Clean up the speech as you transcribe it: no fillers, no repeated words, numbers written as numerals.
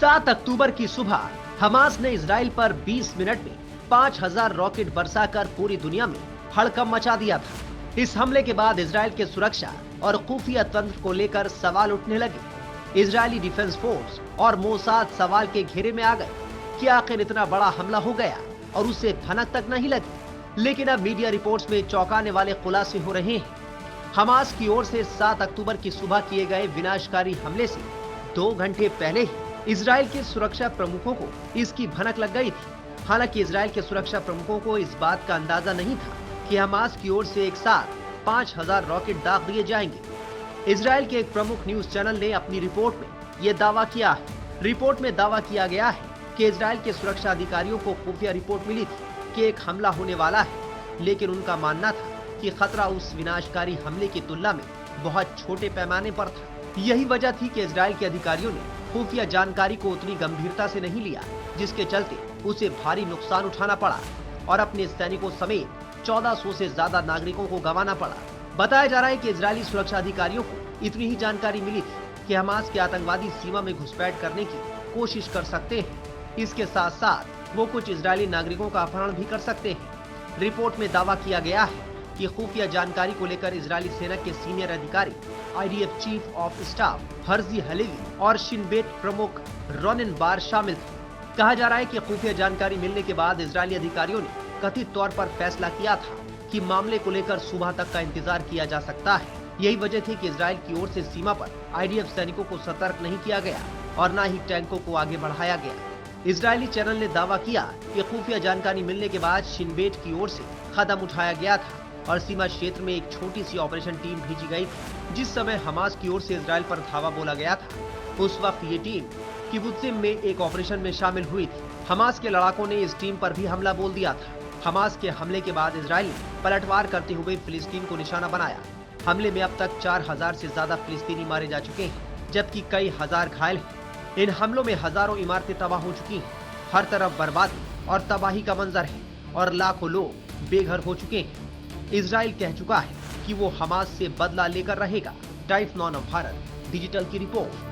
7 अक्टूबर की सुबह हमास ने इजराइल पर 20 मिनट में 5000 रॉकेट बरसाकर पूरी दुनिया में हड़कंप मचा दिया था। इस हमले के बाद इजराइल के सुरक्षा और खुफिया तंत्र को लेकर सवाल उठने लगे। इजरायली डिफेंस फोर्स और मोसाद सवाल के घेरे में आ गए कि आखिर इतना बड़ा हमला हो गया और उसे भनक तक नहीं लगी। लेकिन अब मीडिया रिपोर्ट्स में चौंकाने वाले खुलासे हो रहे हैं। हमास की ओर से 7 अक्टूबर की सुबह किए गए विनाशकारी हमले से 2 घंटे पहले ही इजराइल के सुरक्षा प्रमुखों को इसकी भनक लग गई थी। हालांकि इजराइल के सुरक्षा प्रमुखों को इस बात का अंदाजा नहीं था कि हमास की ओर से एक साथ 5000 रॉकेट दाग दिए जाएंगे। इजराइल के एक प्रमुख न्यूज चैनल ने अपनी रिपोर्ट में यह दावा किया है। रिपोर्ट में दावा किया गया है कि इजराइल के सुरक्षा अधिकारियों को खुफिया रिपोर्ट मिली थी कि एक हमला होने वाला है, लेकिन उनका मानना था कि खतरा उस विनाशकारी हमले की तुलना में बहुत छोटे पैमाने पर था। यही वजह थी कि इजराइल के अधिकारियों ने खुफिया जानकारी को उतनी गंभीरता से नहीं लिया, जिसके चलते उसे भारी नुकसान उठाना पड़ा और अपने सैनिकों समेत 1400 से ज्यादा नागरिकों को गंवाना पड़ा। बताया जा रहा है कि इजरायली सुरक्षा अधिकारियों को इतनी ही जानकारी मिली थी कि हमास के आतंकवादी सीमा में घुसपैठ करने की कोशिश कर सकते हैं। इसके साथ साथ वो कुछ इजरायली नागरिकों का अपहरण भी कर सकते हैं। रिपोर्ट में दावा किया गया है कि खुफिया जानकारी को लेकर इजरायली सेना के सीनियर अधिकारी IDF chief of staff Herzi Halevi और शिन बेट प्रमुख रोनेन बार शामिल थे। कहा जा रहा है कि खुफिया जानकारी मिलने के बाद इजरायली अधिकारियों ने कथित तौर पर फैसला किया था कि मामले को लेकर सुबह तक का इंतजार किया जा सकता है। यही वजह थी कि इजराइल की ओर से सीमा पर IDF सैनिकों को सतर्क नहीं किया गया और न ही टैंकों को आगे बढ़ाया गया। इजरायली चैनल ने दावा किया कि खुफिया जानकारी मिलने के बाद शिन बेट की ओर से कदम उठाया गया था और सीमा क्षेत्र में एक छोटी सी ऑपरेशन टीम भेजी गई थी। जिस समय हमास की ओर से इजराइल पर धावा बोला गया था, उस वक्त ये टीम किबुत्जिम में एक ऑपरेशन में शामिल हुई थी। हमास के लड़ाकों ने इस टीम पर भी हमला बोल दिया था। हमास के हमले के बाद इजराइल ने पलटवार करते हुए फिलिस्तीन को निशाना बनाया। हमले में अब तक 4000 से ज्यादा फिलिस्तीनी मारे जा चुके हैं, जबकि कई हजार घायल हैं। इन हमलों में हजारों इमारतें तबाह हो चुकी हैं। हर तरफ बर्बादी और तबाही का मंजर है और लाखों लोग बेघर हो चुके हैं। इजराइल कह चुका है कि वो हमास से बदला लेकर रहेगा। टाइम्स नाउ भारत डिजिटल की रिपोर्ट।